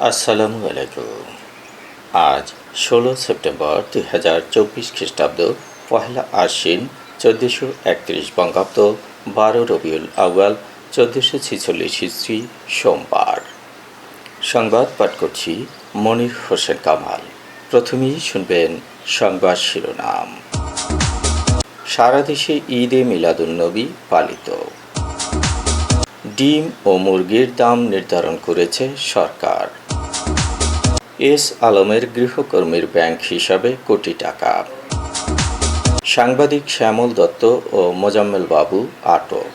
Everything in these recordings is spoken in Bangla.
আসসালামু আলাইকুম। আজ ১৬ সেপ্টেম্বর ২০২৪ খ্রিস্টাব্দ, পহেলা আশ্বিন ১৪৩১ বঙ্গাব্দ, ১২ রবিউল আউয়াল ১৪৪৬ হিজরি, সোমবার। সংবাদ পাঠ করছি মনির হোসেন কামাল। প্রথমেই শুনবেন সংবাদ শিরোনাম। সারা দেশে ঈদে মিলাদুন্নবী পালিত। ডিম ও মুরগির দাম নির্ধারণ করেছে সরকার। এস আলমের গৃহকর্মীর ব্যাংক হিসাবে কোটি টাকা। সাংবাদিক শ্যামল দত্ত ও মোজাম্মেল বাবু আটক।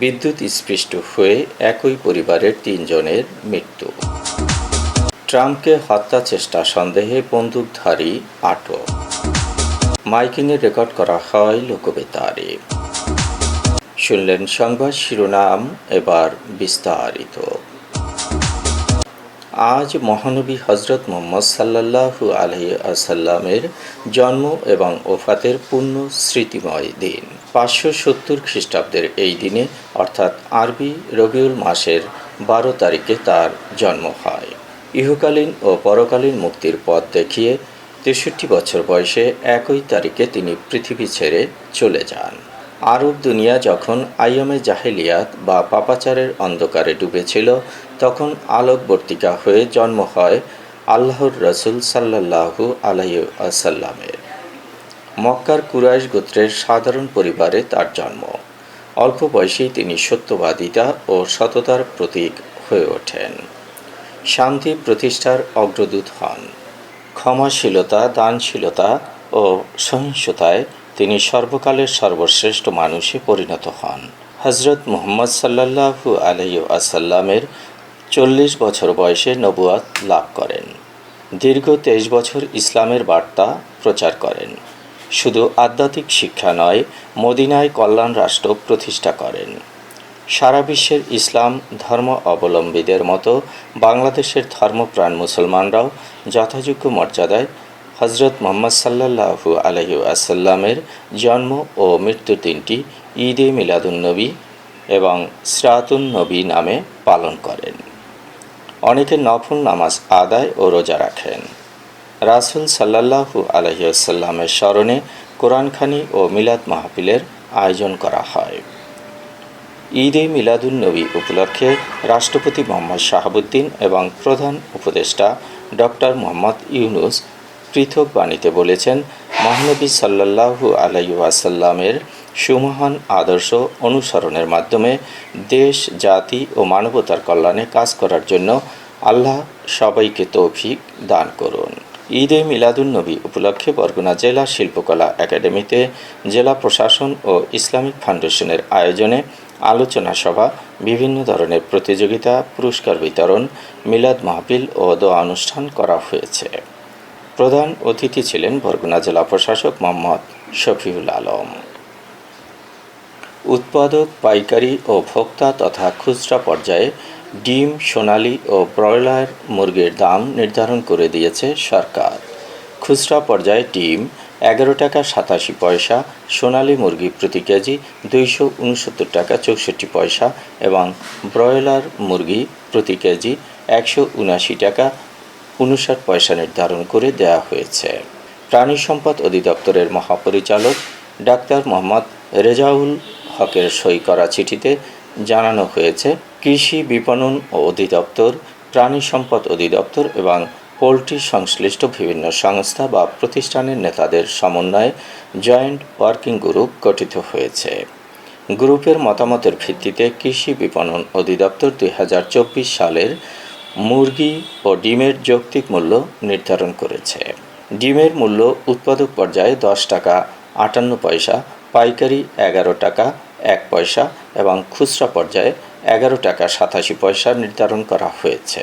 বিদ্যুৎ স্পৃষ্ট হয়ে একই পরিবারের ৩ জনের মৃত্যু। ট্রাম্পকে হত্যা চেষ্টা সন্দেহে বন্দুকধারী আটক। মাইকিংয়ে রেকর্ড করা হয় লোকবেতারে। শুনলেন সংবাদ শিরোনাম, এবার বিস্তারিত। আজ মহানবী হজরত মুহাম্মদ সাল্লাল্লাহু আলাইহি ওয়াসাল্লামের জন্ম এবং ওফাতের পূর্ণ স্মৃতিময় দিন। ৫৭০ খ্রিস্টাব্দের এই দিনে অর্থাৎ আরবি রবিউল মাসের ১২ তারিখে তার জন্ম হয়। ইহকালীন ও পরকালীন মুক্তির পথ দেখিয়ে ৬৩ বছর বয়সে একই তারিখে তিনি পৃথিবী ছেড়ে চলে যান। আরব দুনিয়া যখন আইয়ামে জাহেলিয়াত বা পাপাচারের অন্ধকারে ডুবেছিল, তখন আলোকবর্তিকা হয়ে জন্ম হয় আল্লাহর রসুল সাল্লাল্লাহু আলাইহি ওয়াসাল্লামের। মক্কার কুরাইশ গোত্রের সাধারণ পরিবারে তার জন্ম। অল্প বয়সেই তিনি সত্যবাদিতা ও সততার প্রতীক হয়ে ওঠেন। শান্তি প্রতিষ্ঠার অগ্রদূত হন। ক্ষমাশীলতা, দানশীলতা ও সহিংসতায় তিনি সর্বকালের সর্বশ্রেষ্ঠ মানুষে পরিণত হন। হজরত মুহাম্মদ সাল্লাল্লাহু আলাইহি ওয়াসাল্লামের ৪০ বছর বয়সে নবুয়াত লাভ করেন। দীর্ঘ ২৩ বছর ইসলামের বার্তা প্রচার করেন। শুধু আধ্যাত্মিক শিক্ষা নয়, মদিনায় কল্যাণ রাষ্ট্র প্রতিষ্ঠা করেন। সারা বিশ্বের ইসলাম ধর্ম অবলম্বীদের মতো বাংলাদেশের ধর্মপ্রাণ মুসলমানরাও যথাযোগ্য মর্যাদায় হজরত মুহাম্মদ সাল্লাল্লাহু আলাইহি ওয়াসাল্লামের জন্ম ও মৃত্যুর দিনটি ঈদে মিলাদুন্নবী এবং সিরাতুন নবী নামে পালন করেন। অনেকে নফল নামাজ আদায় ও রোজা রাখেন। রাসূল সাল্লাল্লাহু আলাইহি ওয়াসাল্লামের স্মরণে কোরআনখানি ও মিলাদ মাহফিলের আয়োজন করা হয়। ঈদে মিলাদুন্নবী উপলক্ষে রাষ্ট্রপতি মোহাম্মদ শাহাবুদ্দিন এবং প্রধান উপদেষ্টা ডক্টর মোহাম্মদ ইউনূস পৃথক বাণীতে বলেছেন, মহানবী সাল্লাল্লাহু আলাইহি ওয়াসাল্লামের সুমহান আদর্শ অনুসরণের মাধ্যমে দেশ, জাতি ও মানবতার কল্যাণে কাজ করার জন্য আল্লাহ সবাইকে তৌফিক দান করুন। ঈদে মিলাদুন্নবী উপলক্ষে বরগুনা জেলা শিল্পকলা একাডেমিতে জেলা প্রশাসন ও ইসলামিক ফাউন্ডেশনের আয়োজনে আলোচনা সভা, বিভিন্ন ধরনের প্রতিযোগিতা, পুরস্কার বিতরণ, মিলাদ মাহফিল ও দোয়া অনুষ্ঠান করা হয়েছে। প্রধান অতিথি ছিলেন বরগুনা জেলা প্রশাসক মোহাম্মদ শফিউল আলম। উৎপাদক, পাইকারি ও ভোক্তা তথা খুচরা পর্যায়ে ডিম, সোনালী ও ব্রয়লার মুরগির দাম নির্ধারণ করে দিয়েছে সরকার। খুচরা পর্যায়ে ডিম ১১ টাকা ৮৭ পয়সা, সোনালী মুরগি প্রতি কেজি ২৬৯ টাকা ৬৪ পয়সা এবং ব্রয়লার মুরগি প্রতি কেজি ১৭৯ টাকা ৫৯ পয়সা নির্ধারণ করে দেওয়া হয়েছে। প্রাণী সম্পদ অধিদপ্তরের মহাপরিচালক ডাক্তার মোহাম্মদ রেজাউল হকের সই করা চিঠিতে জানানো হয়েছে, কৃষি বিপণন অধিদপ্তর, প্রাণী সম্পদ অধিদপ্তর এবং পোলট্রি সংশ্লিষ্ট বিভিন্ন সংস্থা বা প্রতিষ্ঠানের নেতাদের সমন্বয়ে জয়েন্ট ওয়ার্কিং গ্রুপ গঠিত হয়েছে। গ্রুপের মতামতের ভিত্তিতে কৃষি বিপণন অধিদপ্তর ২০২৪ সালের মুরগি ও ডিমের যৌক্তিক মূল্য নির্ধারণ করেছে। ডিমের মূল্য উৎপাদক পর্যায়ে ১০ টাকা ৫৮ পয়সা, পাইকারি ১১ টাকা ১ পয়সা এবং খুচরা পর্যায়ে ১১ টাকা ৮৭ পয়সা নির্ধারণ করা হয়েছে।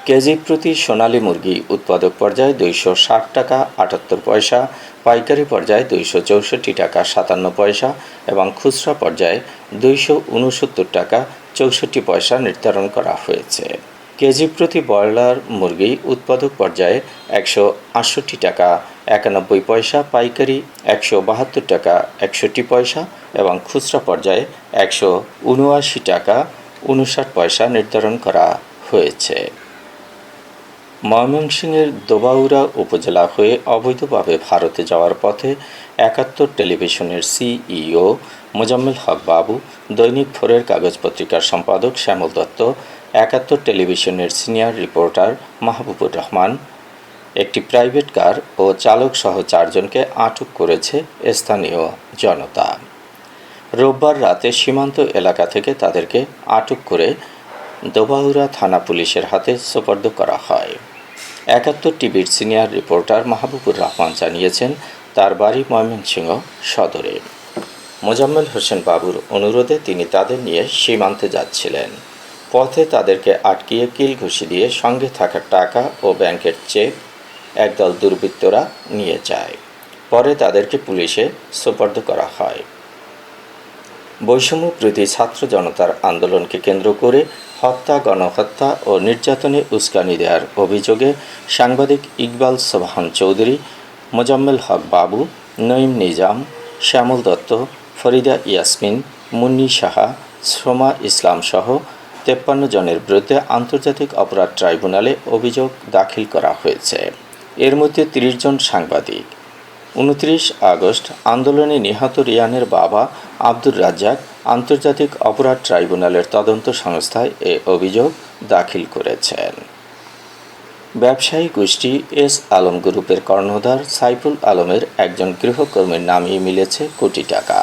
কেজি প্রতি সোনালী মুরগি উৎপাদক পর্যায়ে ২৬০ টাকা ৭৮ পয়সা, পাইকারি পর্যায়ে ২৬৪ টাকা ৫৭ পয়সা এবং খুচরা পর্যায়ে ২৬৯ টাকা ৬৪ পয়সা নির্ধারণ করা হয়েছে। কেজি প্রতি ব্রয়লার মুরগি উৎপাদক পর্যায়ে ১৬৮ টাকা ৯১ পয়সা, পাইকারি ১৭২ টাকা ৬১ পয়সা এবং খুচরা পর্যায়ে ১৭৯ টাকা ৫৯ পয়সা নির্ধারণ করা হয়েছে। ময়মনসিংহের দোবাউড়া উপজেলা হয়ে অবৈধভাবে ভারতে যাওয়ার পথে ৭১ টেলিভিশনের সিইও মোজাম্মেল হক বাবু, দৈনিক ভোরের কাগজ পত্রিকার সম্পাদক শ্যামল দত্ত, ৭১ টেলিভিশনের সিনিয়র রিপোর্টার মাহবুবুর রহমান, একটি প্রাইভেট কার ও চালক সহ ৪ জনকে আটক করেছে স্থানীয় জনতা। রোববার রাতে সীমান্ত এলাকা থেকে তাদেরকে আটক করে দোবাউড়া থানা পুলিশের হাতে সোপর্দ করা হয়। ৭১ টিভির সিনিয়র রিপোর্টার মাহবুবুর রহমান জানিয়েছেন, তার বাড়ি ময়মনসিংহ সদরে। মোজাম্মেল হোসেন বাবুর অনুরোধে তিনি তাদের নিয়ে সীমান্তে যাচ্ছিলেন। পথে তাদেরকে আটকিয়ে কিল ঘুষি দিয়ে সঙ্গে থাকা টাকা ও ব্যাংকের চেক একদল দুর্বৃত্তরা নিয়ে যায়। পরে তাদেরকে পুলিশে সোপর্দ করা হয়। বৈষম্যবিরোধী ছাত্র জনতার আন্দোলনকে কেন্দ্র করে হত্যা, গণহত্যা ও নির্যাতনে উস্কানি দেওয়ার অভিযোগে সাংবাদিক ইকবাল সোবহান চৌধুরী, মোজাম্মেল হক বাবু, নঈম নিজাম, শ্যামল দত্ত, ফরিদা ইয়াসমিন, মুন্নি সাহা, সোমা ইসলাম সহ ৫৩ জনের বিরুদ্ধে আন্তর্জাতিক অপরাধ ট্রাইব্যুনালে অভিযোগ দাখিল করা হয়েছে। এর মধ্যে ৩০ জন সাংবাদিক। ২৯ আগস্ট আন্দোলনে নিহত রিয়ানের বাবা আব্দুর রাজ্জাক আন্তর্জাতিক অপরাধ ট্রাইব্যুনালের তদন্ত সংস্থায় এ অভিযোগ দাখিল করেছেন। ব্যবসায়ী গোষ্ঠী এস আলম গ্রুপের কর্ণধার সাইফুল আলমের একজন গৃহকর্মীর নামই মিলেছে কোটি টাকা।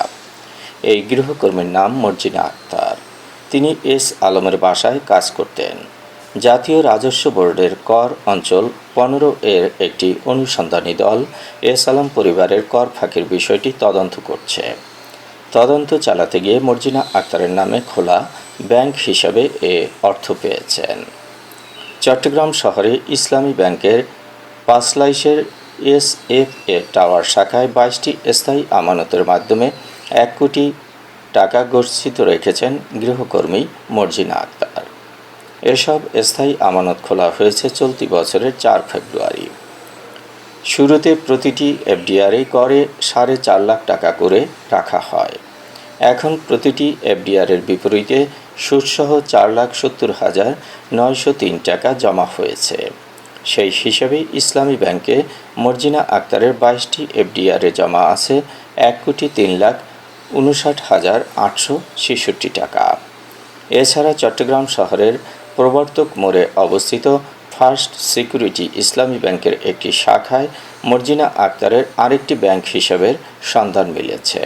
এই গৃহকর্মীর নাম মর্জিনা আক্তার। তিনি এস আলমের বাসায় কাজ করতেন। জাতীয় রাজস্ব বোর্ডের কর অঞ্চল ১৫ এর একটি অনুসন্ধানী দল এস আলম পরিবারের কর ফাঁকির বিষয়টি তদন্ত করছে। তদন্ত চালাতে গিয়ে মর্জিনা আক্তারের নামে খোলা ব্যাংক হিসাবে এ অর্থ পেয়েছেন। চট্টগ্রাম শহরে ইসলামী ব্যাংকের পাঁচলাইশের এসএফএ টাওয়ার শাখায় ২২টি স্থায়ী আমানতের মাধ্যমে ১ কোটি টাকা গচ্ছিত রেখেছেন গৃহকর্মী মর্জিনা আক্তার। এসব স্থায়ী আমানত খোলা হয়েছে চলতি বছরের ৪ ফেব্রুয়ারি। শুরুতে প্রতিটি এফডিআরে গড়ে ৪.৫ লাখ টাকা করে রাখা হয়। এখন প্রতিটি এফডিআরের বিপরীতে সুদসহ ৪,৭০,৯০৩ টাকা জমা হয়েছে। সেই হিসেবে ইসলামী ব্যাংকে মর্জিনা আক্তারের ২২টি এফডিআরে জমা আছে ১,৩,৫৯,৮৬৬ টাকা। এছাড়া চট্টগ্রাম শহরের প্রবর্তক মোড়ে অবস্থিত ফার্স্ট সিকিউরিটি ইসলামী ব্যাংকের একটি শাখায় মর্জিনা আক্তারের আরেকটি ব্যাংক হিসাবের সন্ধান মিলেছে।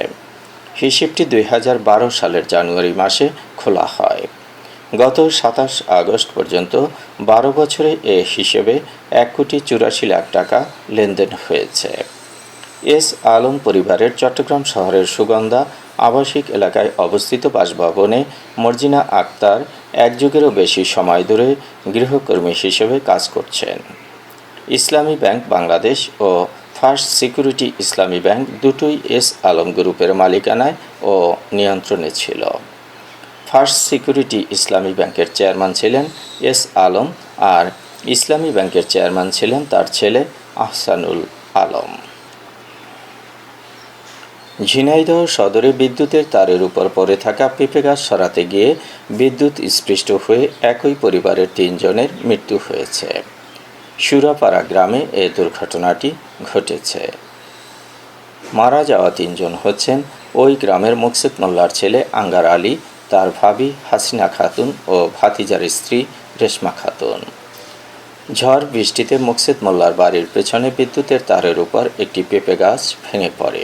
হিসেবটি ২০১২ সালের জানুয়ারি মাসে খোলা হয়। গত ২৭ আগস্ট পর্যন্ত ১২ বছরে এ হিসেবে ১,৮৪ লাখ টাকা লেনদেন হয়েছে। এস আলম পরিবারের চট্টগ্রাম শহরের সুগন্ধা আবাসিক এলাকায় অবস্থিত বাসভবনে মর্জিনা আক্তার এক যুগেরও বেশি সময় ধরে গৃহকর্মী হিসেবে কাজ করছেন। ইসলামী ব্যাংক বাংলাদেশ ও ফার্স্ট সিকিউরিটি ইসলামী ব্যাংক দুটোই এস আলম গ্রুপের মালিকানায় ও নিয়ন্ত্রণে ছিল। ফার্স্ট সিকিউরিটি ইসলামী ব্যাংকের চেয়ারম্যান ছিলেন এস আলম আর ইসলামী ব্যাংকের চেয়ারম্যান ছিলেন তার ছেলে আহসানুল আলম। ঝিনাইদহ সদরে বিদ্যুতের তারের উপর পড়ে থাকা পেঁপে গাছ সরাতে গিয়ে বিদ্যুৎ স্পৃষ্ট হয়ে একই পরিবারের ৩ জনের মৃত্যু হয়েছে। সুরাপাড়া গ্রামে এ দুর্ঘটনাটি ঘটেছে। মারা যাওয়া ৩ জন হচ্ছেন ওই গ্রামের মোকসেদ মোল্লার ছেলে আঙ্গার আলী, তার ভাবি হাসিনা খাতুন ও ভাতিজার স্ত্রী রেশমা খাতুন। ঝড় বৃষ্টিতে মোকসেদ মোল্লার বাড়ির পেছনে বিদ্যুতের তারের উপর একটি পেঁপে গাছ ভেঙে পড়ে।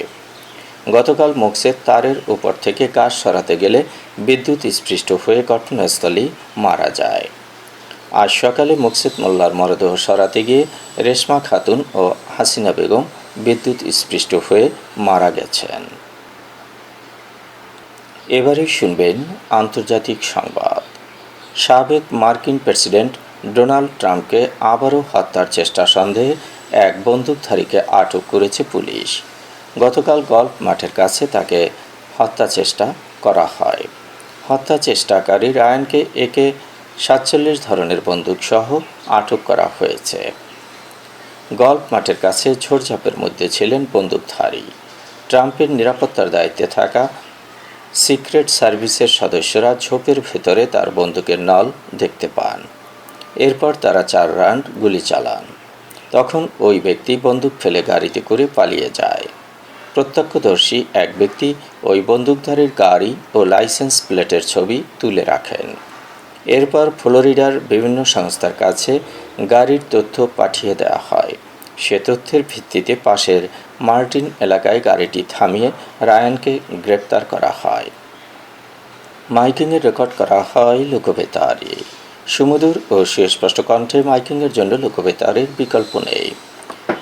গতকাল মোকসেদ তারের উপর থেকে গাছ সরাতে গেলে বিদ্যুৎ স্পৃষ্ট হয়ে ঘটনাস্থলেই মারা যায়। আজ সকালে মোকসেদ মোল্লার মরদেহ সরাতে গিয়ে রেশমা খাতুন ও হাসিনা বেগম বিদ্যুৎ স্পৃষ্ট হয়ে মারা গেছেন। এবারে শুনবেন আন্তর্জাতিক সংবাদ। সাবেক মার্কিন প্রেসিডেন্ট ডোনাল্ড ট্রাম্পকে আবারও হত্যার চেষ্টা সন্দেহে এক বন্দুকধারীকে আটক করেছে পুলিশ। গতকাল গল্ফ মাঠের কাছে তাকে হত্যা চেষ্টা করা হয়। হত্যা চেষ্টাকারী রায়ানকে AK-47 ধরনের বন্দুকসহ আটক করা হয়েছে। গল্ফ মাঠের কাছে ঝোড়ঝাপের মধ্যে ছিলেন বন্দুকধারী। ট্রাম্পের নিরাপত্তার দায়িত্বে থাকা সিক্রেট সার্ভিসের সদস্যরা ঝোপের ভেতরে তার বন্দুকের নল দেখতে পান। এরপর তারা 4 রাউন্ড গুলি চালান। তখন ওই ব্যক্তি বন্দুক ফেলে গাড়িতে করে পালিয়ে যায়। প্রত্যক্ষদর্শী এক ব্যক্তি ওই বন্দুকধারীর গাড়ি ও লাইসেন্স প্লেটের ছবি তুলে রাখেন। এরপর ফ্লোরিডার বিভিন্ন সংস্থার কাছে গাড়ির তথ্য পাঠিয়ে দেওয়া হয়। সে তথ্যের ভিত্তিতে পাশের মার্টিন এলাকায় গাড়িটি থামিয়ে রায়ানকে গ্রেপ্তার করা হয়। মাইকিংয়ে রেকর্ড করা হয় লোকবেতারে। সুমধুর ও সুস্পষ্ট কণ্ঠে মাইকিংয়ের জন্য লোকবেতারের বিকল্প নেই।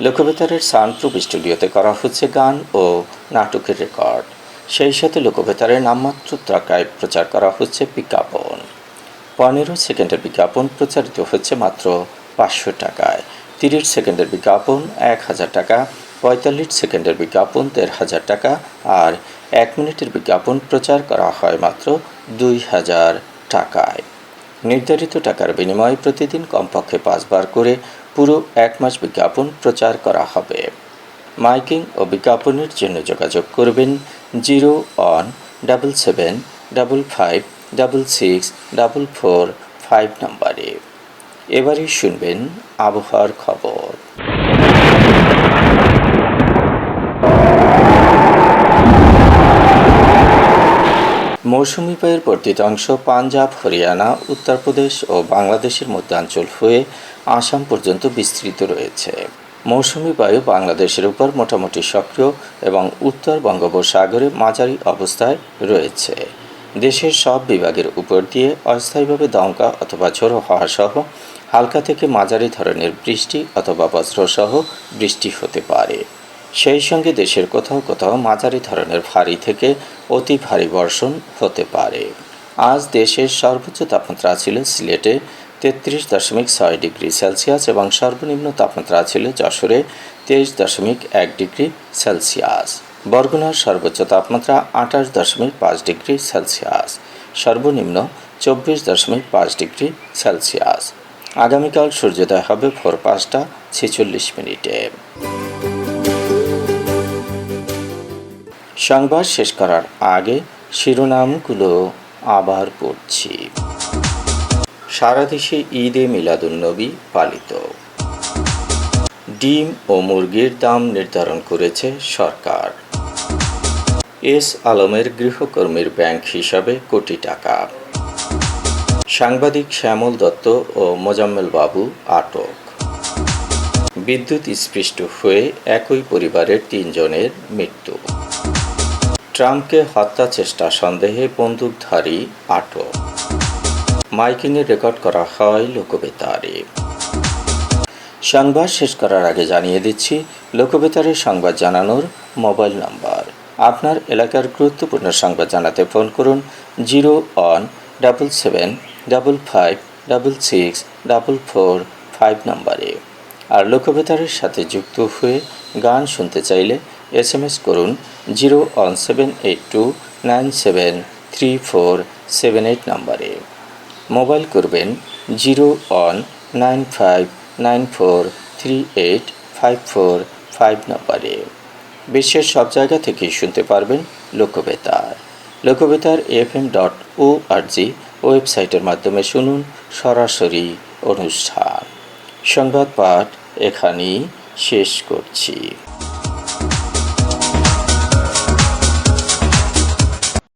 লোকবেতারের সাউন্ডপ্রুফ স্টুডিওতে করা হচ্ছে গান ও নাটকের রেকর্ড। সেই সাথে লোকবেতারের নামমাত্র টাকায় প্রচার করা হচ্ছে বিজ্ঞাপন। 15 সেকেন্ডের বিজ্ঞাপন প্রচারিত হচ্ছে মাত্র 500 টাকায়, 30 সেকেন্ডের বিজ্ঞাপন 1000 টাকা, 45 সেকেন্ডের বিজ্ঞাপন 1500 টাকা আর 1 মিনিটের বিজ্ঞাপন প্রচার করা হয় মাত্র 2000 টাকায়। নির্ধারিত টাকার বিনিময়ে প্রতিদিন কমপক্ষে 5 বার করে পুরো 1 মাস বিজ্ঞাপন প্রচার করা হবে। মাইকিং ও বিজ্ঞাপনের জন্য যোগাযোগ করবেন 0-1-755-6-445 নম্বরে। এবারই শুনবেন আবহাওয়ার খবর। মৌসুমি বায়ুর বর্ধিত অংশ পাঞ্জাব, হরিয়ানা, উত্তরপ্রদেশ ও বাংলাদেশের মধ্যাঞ্চল হয়ে আসাম পর্যন্ত বিস্তৃত রয়েছে। মৌসুমি বায়ু বাংলাদেশের উপর মোটামুটি সক্রিয় এবং উত্তর বঙ্গোপসাগরে মাঝারি অবস্থায় রয়েছে। দেশের সব বিভাগের উপর দিয়ে অস্থায়ীভাবে দমকা অথবা ঝোড়ো হাওয়া সহ হালকা থেকে মাঝারি ধরনের বৃষ্টি অথবা বজ্রসহ বৃষ্টি হতে পারে। সেই সঙ্গে দেশের কোথাও কোথাও মাঝারি ধরনের ভারী থেকে অতি ভারী বর্ষণ হতে পারে। আজ দেশের সর্বোচ্চ তাপমাত্রা ছিল সিলেটে 33.6 ডিগ্রি সেলসিয়াস এবং সর্বনিম্ন তাপমাত্রা ছিল যশোরে 23.1 ডিগ্রি সেলসিয়াস। বরগুনার সর্বোচ্চ তাপমাত্রা 28.5 ডিগ্রি সেলসিয়াস, সর্বনিম্ন 24.5 ডিগ্রি সেলসিয়াস। আগামীকাল সূর্যোদয় হবে ভোর 5:46। সংবাদ শেষ করার আগে শিরোনামগুলো আবার পড়ছি। সারা দেশে ঈদে মিলাদুন্নবী পালিত। ডিম ও মুরগির দাম নির্ধারণ করেছে সরকার। এস আলমের গৃহকর্মীর ব্যাংক হিসাবে কোটি টাকা। সাংবাদিক শ্যামল দত্ত ও মোজাম্মেল বাবু আটক। বিদ্যুৎ স্পৃষ্ট হয়ে একই পরিবারের 3 জনের মৃত্যু। ট্রাম্পকে হত্যা চেষ্টা সন্দেহে বন্দুকধারী আটক। মাইকিংয়ে রেকর্ড করা হয় লোকবেতারে। সংবাদ শেষ করার আগে জানিয়ে দিচ্ছি লোকবেতারের সংবাদ জানানোর মোবাইল নাম্বার। আপনার এলাকার গুরুত্বপূর্ণ সংবাদ জানাতে ফোন করুন 0-1-755-6-6-445 নম্বরে। আর লোকবেতারের সাথে যুক্ত হয়ে গান শুনতে চাইলে SMS করুন 01782973478 নম্বরে। মোবাইল করবেন 01959438545 নম্বরে। বিশ্বের সব জায়গা থেকেই শুনতে পারবেন লোকবেতার। লোকবেতার FM.org ওয়েবসাইটের মাধ্যমে শুনুন সরাসরি অনুষ্ঠান। সংবাদ পাঠ এখানেই শেষ করছি।